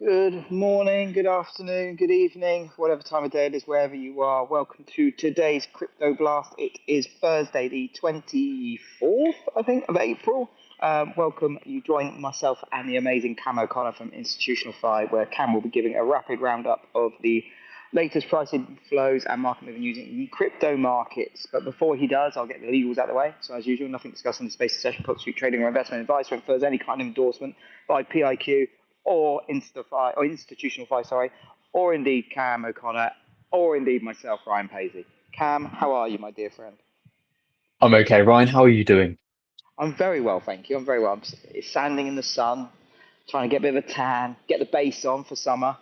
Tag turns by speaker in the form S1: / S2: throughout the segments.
S1: Good morning, good afternoon, good evening, whatever time of day it is, wherever you are. Welcome to today's Crypto Blast. It is Thursday, the 24th, I think, of April. Welcome. You join myself and the amazing Cam O'Connor from Institutional Fi, where Cam will be giving a rapid roundup of the latest price flows and market moving using the crypto markets. But before he does, I'll get the legals out of the way. So as usual, nothing discussed in the space of session constitute trading or investment advice or infers any kind of endorsement by PIQ or InstaFi or Institutional Fi, sorry, or indeed Cam O'Connor, or indeed myself, Ryan Paisley. Cam, how are you, my dear friend?
S2: I'm okay, Ryan. How are you doing?
S1: I'm very well, thank you. I'm very well. It's standing in the sun, trying to get a bit of a tan, get the base on for summer.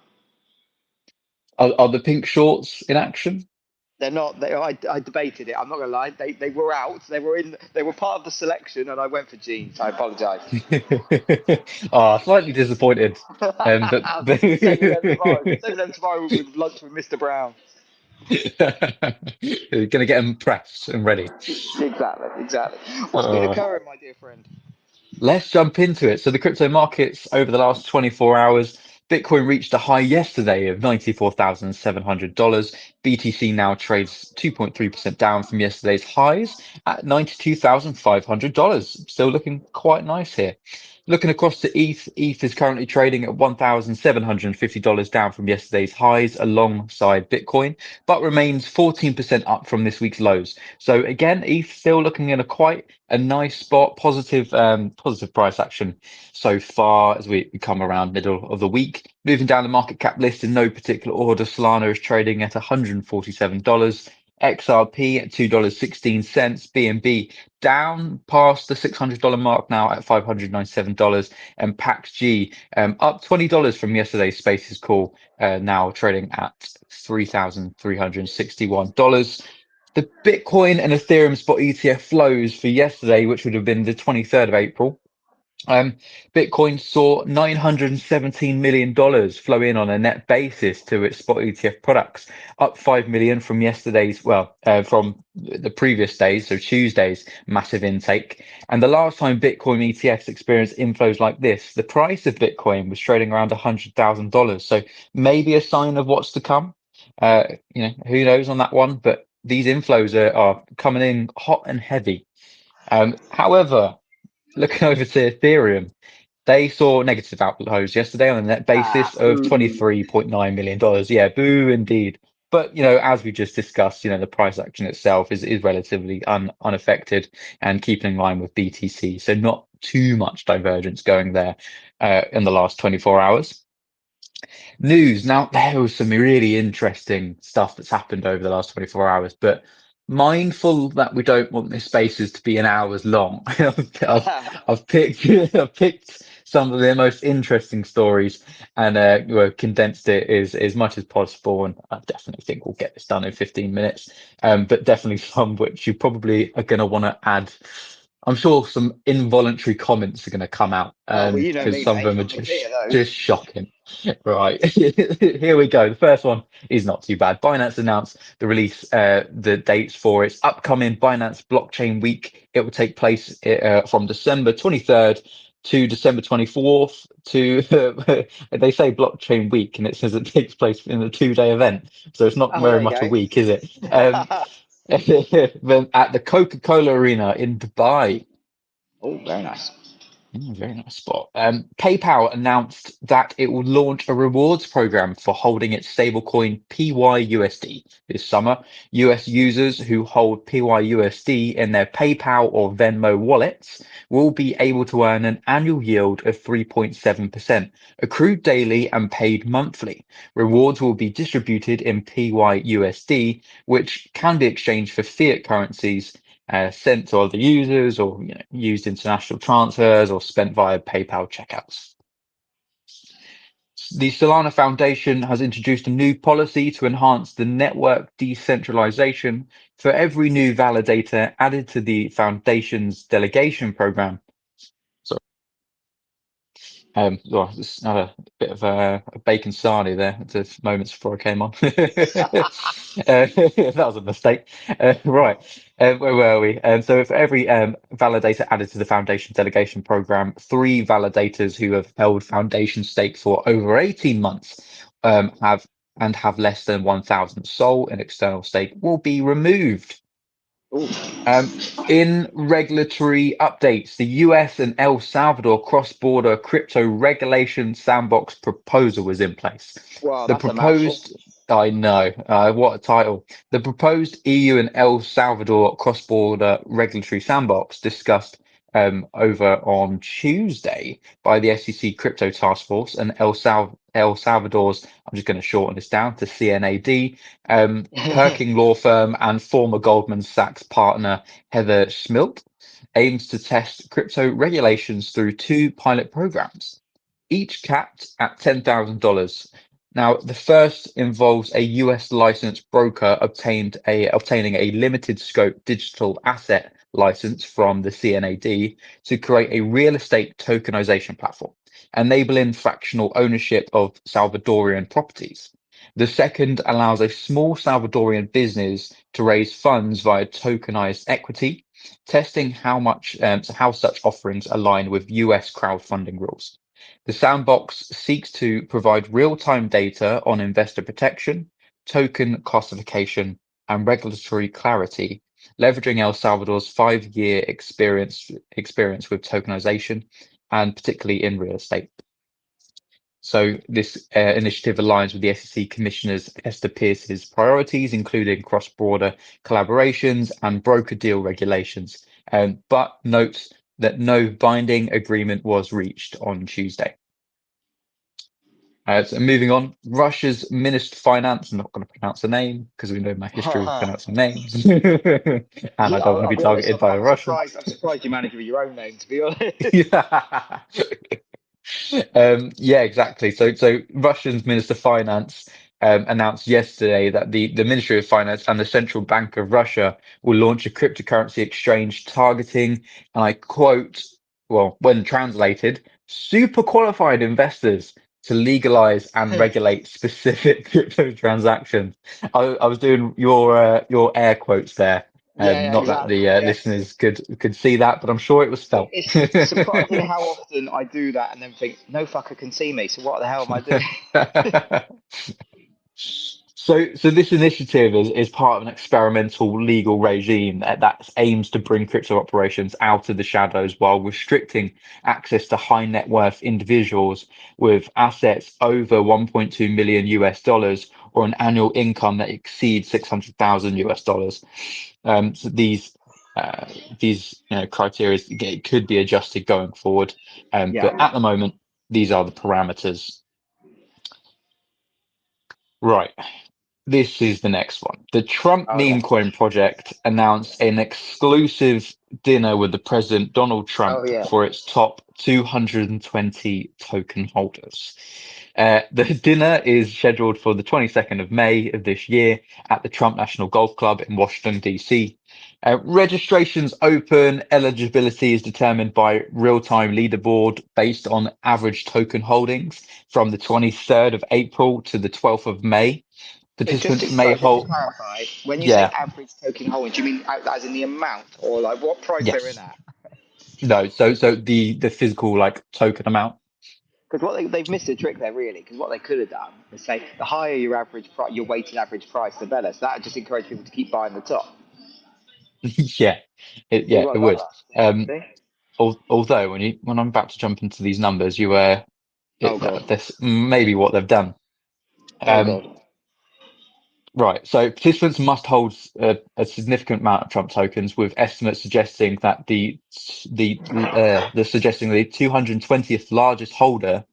S2: Are the pink shorts in action?
S1: They're not. I debated it. I'm not gonna lie. They were out. They were in. They were part of the selection, and I went for jeans. I apologise.
S2: Slightly disappointed. But
S1: Saving them tomorrow. Saving them tomorrow with lunch with Mr. Brown.
S2: you're gonna get them pressed and ready.
S1: Exactly. Exactly. What's been
S2: Uh,
S1: occurring, my dear friend?
S2: let's jump into it. So the crypto markets over the last 24 hours, Bitcoin reached a high yesterday of $94,700. BTC now trades 2.3% down from yesterday's highs at $92,500. Still looking quite nice here. Looking across to ETH is currently trading at $1,750 down from yesterday's highs alongside Bitcoin, but remains 14% up from this week's lows. So again, ETH still looking in a nice spot, positive price action so far as we come around middle of the week. Moving down the market cap list in no particular order, Solana is trading at $147. XRP at $2.16, BNB down past the $600 mark now at $597, and PaxG up $20 from yesterday's Spaces call, now trading at $3,361. The Bitcoin and Ethereum spot ETF flows for yesterday, which would have been the 23rd of April. Um, Bitcoin saw $917 million flow in on a net basis to its spot ETF products, up 5 million from from the previous days, so Tuesday's massive intake. And the last time Bitcoin ETFs experienced inflows like this, the price of Bitcoin was trading around $100,000. So maybe a sign of what's to come. Who knows on that one, but these inflows are coming in hot and heavy. However, looking over to Ethereum, they saw negative outflows yesterday on a net basis of
S1: Boo.
S2: $23.9 million. Yeah, boo indeed. But, as we just discussed, the price action itself is relatively unaffected and keeping in line with BTC. So not too much divergence going there in the last 24 hours. News. Now, there was some really interesting stuff that's happened over the last 24 hours, but mindful that we don't want this spaces to be an hours long, I've picked I've picked some of the most interesting stories and condensed it as much as possible. And I definitely think we'll get this done in 15 minutes. But definitely some which you probably are going to want to add. I'm sure some involuntary comments are going to come out
S1: Oh, well, you know
S2: because
S1: me,
S2: some of
S1: mate.
S2: them are
S1: I'm the king of those.
S2: just shocking. Right, here we go. The first one is not too bad. Binance announced the dates for its upcoming Binance Blockchain Week. It will take place from December 23rd to December 24th to, they say Blockchain Week and it says it takes place in a 2-day event. So it's not
S1: Oh, well,
S2: very
S1: there
S2: much a
S1: you
S2: week, is it?
S1: go.
S2: Then at the Coca-Cola Arena in Dubai.
S1: Oh, very nice.
S2: Very nice spot. PayPal announced that it will launch a rewards program for holding its stablecoin PYUSD this summer. US users who hold PYUSD in their PayPal or Venmo wallets will be able to earn an annual yield of 3.7%, accrued daily and paid monthly. Rewards will be distributed in PYUSD, which can be exchanged for fiat currencies sent to other users or used international transfers or spent via PayPal checkouts. The Solana Foundation has introduced a new policy to enhance the network decentralization. For every new validator added to the foundation's delegation program, Well, it's another bit of a bacon sarnie there at the moments before I came on. That was a mistake. Right. Where were we? So for every validator added to the foundation delegation program, 3 validators who have held foundation stake for over 18 months have less than 1,000 SOL in external stake will be removed.
S1: Ooh.
S2: In regulatory updates, the US and El Salvador cross-border crypto regulation sandbox proposal is in place.
S1: Well,
S2: The
S1: that's a mouthful.
S2: proposed, I know, what a title. The proposed EU and El Salvador cross-border regulatory sandbox discussed over on Tuesday by the SEC Crypto Task Force and El Salvador's, I'm just going to shorten this down to CNAD, Perking law firm and former Goldman Sachs partner Heather Schmidt aims to test crypto regulations through 2 pilot programs, each capped at $10,000. Now, the first involves a US licensed broker obtaining a limited scope digital asset license from the CNAD to create a real estate tokenization platform, enabling fractional ownership of Salvadorian properties. The second allows a small Salvadorian business to raise funds via tokenized equity, testing how such offerings align with US crowdfunding rules. The sandbox seeks to provide real-time data on investor protection, token classification, and regulatory clarity, leveraging El Salvador's 5-year experience with tokenization, and particularly in real estate. So this initiative aligns with the SEC Commissioner Esther Pierce's priorities, including cross-border collaborations and broker deal regulations, but notes that no binding agreement was reached on Tuesday. So moving on, Russia's Minister of Finance, I'm not going to pronounce the name because we know my history with pronouncing names. And I don't want to be
S1: I'll honest,
S2: targeted by a Russian.
S1: I'm surprised you managed with your own name, to be honest.
S2: Yeah, exactly. So Russia's Minister of Finance announced yesterday that the Ministry of Finance and the Central Bank of Russia will launch a cryptocurrency exchange targeting, and I quote, well, when translated, super qualified investors to legalize and regulate specific crypto transactions. I was doing your air quotes there.
S1: Yeah,
S2: Not that
S1: exactly.
S2: the
S1: Yes.
S2: listeners could see that, but I'm sure it was felt.
S1: It's surprising how often I do that and then think, no fucker can see me, so what the hell am I doing?
S2: So this initiative is part of an experimental legal regime that aims to bring crypto operations out of the shadows while restricting access to high net worth individuals with assets over 1.2 million US dollars or an annual income that exceeds 600,000 US dollars. So these criteria could be adjusted going forward, but at the moment these are the parameters. Right. This is the next one. The Trump meme coin project announced an exclusive dinner with the president, Donald Trump, for its top 220 token holders. The dinner is scheduled for the 22nd of May of this year at the Trump National Golf Club in Washington, D.C. Registrations open. Eligibility is determined by real-time leaderboard based on average token holdings from the 23rd of April to the 12th of May. Participants may hold.
S1: Just to clarify, when you say average token holding, do you mean as in the amount or like what price they're in at?
S2: No, so the physical like token amount.
S1: Because what they've missed a trick there really. Because what they could have done is say the higher your average price, your weighted average price, the better. So that would just encourage people to keep buying the top.
S2: Yeah, it would. Although when I'm about to jump into these numbers, this may be what they've done. Right. So participants must hold a significant amount of Trump tokens, with estimates suggesting that the 220th largest holder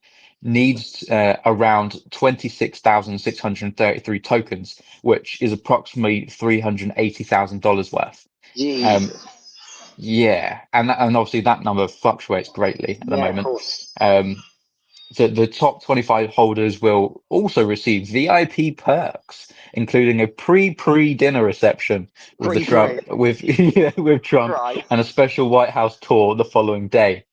S2: needs around 26,633 tokens, which is approximately $380,000 worth. Yeah, and obviously that number fluctuates greatly at the moment. The top 25 holders will also receive VIP perks, including a pre-dinner reception with Trump and a special White House tour the following day.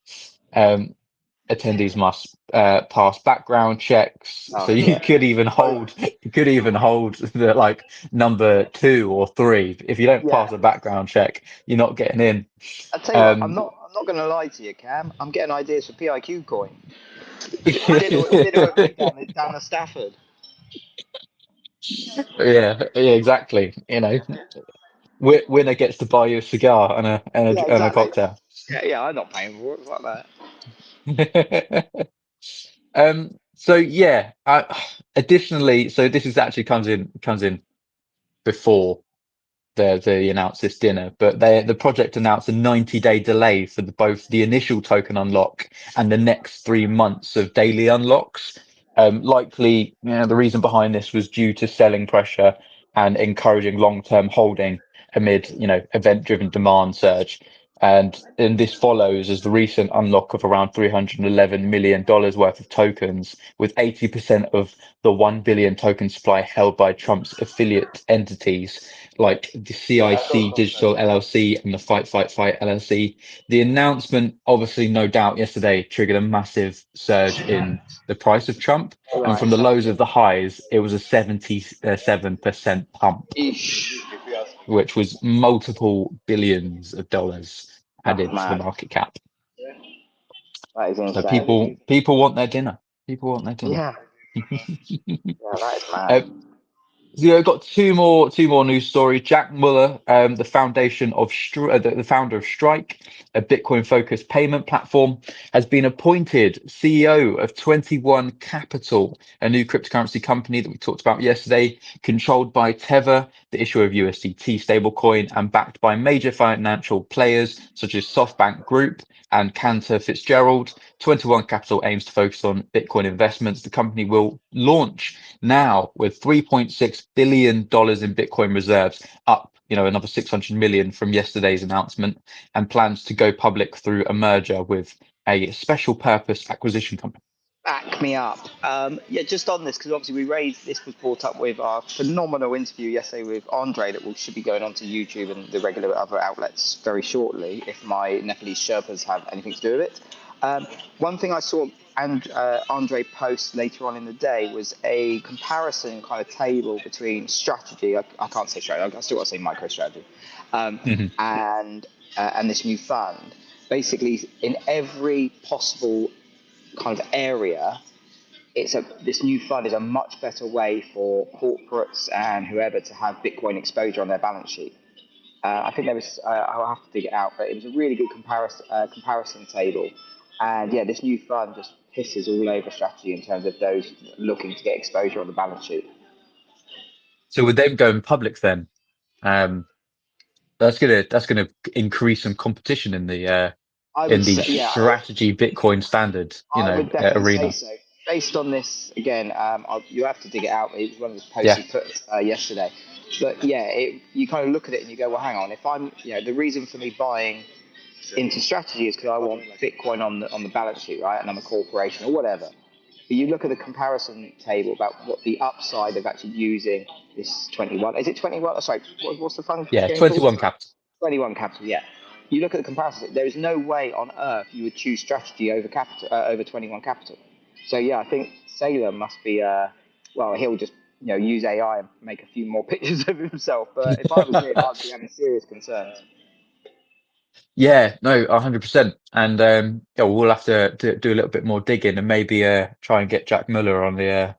S2: attendees must pass background checks. So
S1: Oh
S2: you
S1: yeah.
S2: could even hold the like number 2 or 3. If you don't
S1: Yeah.
S2: pass a background check, you're not getting in.
S1: I tell you what, I'm
S2: Um,
S1: not. I'm not going to lie to you, Cam. I'm getting ideas for PIQ coin. Dinner with me down at Stafford.
S2: yeah, exactly. Winner gets to buy you a cigar and a
S1: Yeah,
S2: and a
S1: exactly.
S2: cocktail.
S1: Yeah, I'm not paying for it like that.
S2: So yeah, additionally, so this is actually comes in before they announced this dinner, but the project announced a 90-day delay for both the initial token unlock and the next 3 months of daily unlocks. Likely, the reason behind this was due to selling pressure and encouraging long-term holding amid, event-driven demand surge. And this follows as the recent unlock of around $311 million worth of tokens, with 80% of the 1 billion token supply held by Trump's affiliate entities like the CIC Digital LLC and the Fight Fight Fight LLC. The announcement, obviously, no doubt, yesterday triggered a massive surge in the price of Trump. And
S1: Right.
S2: from the lows of the highs, it was a 77% pump,
S1: Eesh.
S2: which was multiple billions of dollars
S1: That's
S2: added to the
S1: mad.
S2: market cap.
S1: That is
S2: So
S1: insane.
S2: people want their dinner. People want their dinner.
S1: Yeah. Yeah, that is
S2: Uh,
S1: mad.
S2: So yeah, I've got two more news stories. Jack Muller, the founder of Strike, a Bitcoin-focused payment platform, has been appointed CEO of 21 Capital, a new cryptocurrency company that we talked about yesterday, controlled by Tether, the issuer of USDT stablecoin, and backed by major financial players such as SoftBank Group and Cantor Fitzgerald. 21 Capital aims to focus on Bitcoin investments. The company will launch now with $3.6 billion in Bitcoin reserves, up, another 600 million from yesterday's announcement, and plans to go public through a merger with a special purpose acquisition company.
S1: Back me up. Yeah, just on this, because obviously this was brought up with our phenomenal interview yesterday with Andre that should be going on to YouTube and the regular other outlets very shortly, if my Nepalese Sherpas have anything to do with it. One thing I saw and Andre post later on in the day was a comparison kind of table between strategy. I can't say strategy. I still got to say MicroStrategy,
S2: Mhm.
S1: and this new fund. Basically, in every possible kind of area, this new fund is a much better way for corporates and whoever to have Bitcoin exposure on their balance sheet. I think there was I'll have to dig it out, but it was a really good comparison table. And yeah, this new fund just pisses all over strategy in terms of those looking to get exposure on the balance sheet.
S2: So with them going public, then um, that's gonna increase some competition
S1: I
S2: in
S1: would
S2: the
S1: say, yeah,
S2: strategy Bitcoin standard,
S1: I would definitely say
S2: arena.
S1: so. Based on this, again, you have to dig it out. It was one of the posts
S2: Yeah,
S1: he put yesterday. But yeah, you kind of look at it and you go, well, hang on. If I'm, the reason for me buying into strategy is because I want Bitcoin on the balance sheet, right? And I'm a corporation or whatever. But you look at the comparison table about what the upside of actually using this 21. Is it 21? Sorry, what's the fund
S2: yeah,
S1: again called?
S2: 21 capital.
S1: 21 Capital, yeah. You look at the comparison. There is no way on earth you would choose strategy over capital over 21 Capital. So yeah, I think Salem must be. Well, he'll just use AI and make a few more pictures of himself. But if I was him, I'd be having serious concerns.
S2: Yeah, no, 100%. And yeah, we'll have to do a little bit more digging and maybe try and get Jack Muller on the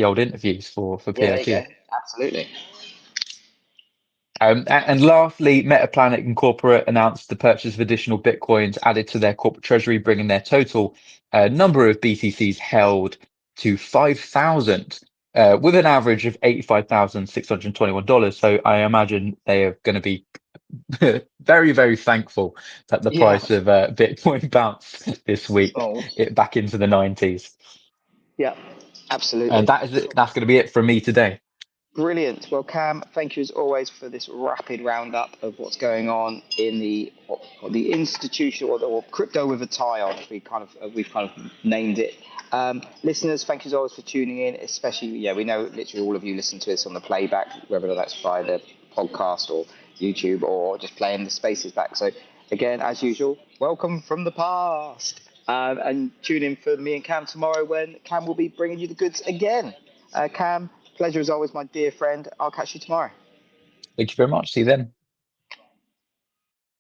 S2: old interviews for
S1: Yeah, there you go.
S2: PIQ.
S1: Absolutely.
S2: And lastly, Metaplanet and Corporate announced the purchase of additional Bitcoins added to their corporate treasury, bringing their total number of BTCs held to 5,000, with an average of $85,621. So I imagine they are going to be very, very thankful that the
S1: Yeah.
S2: price of Bitcoin bounced this week,
S1: Oh.
S2: it back into the 90s.
S1: Yeah.
S2: And
S1: Absolutely.
S2: that is it. That's going to be it from me today.
S1: Brilliant. Well, Cam, thank you as always for this rapid roundup of what's going on in the institutional or crypto with a tie on, as we've kind of named it. Listeners, thank you as always for tuning in. Especially, yeah, we know literally all of you listen to us on the playback, whether that's via the podcast or YouTube or just playing the spaces back. So again, as usual, welcome from the past. And tune in for me and Cam tomorrow when Cam will be bringing you the goods again. Cam, pleasure as always, my dear friend. I'll catch you tomorrow.
S2: Thank you very much. See you then.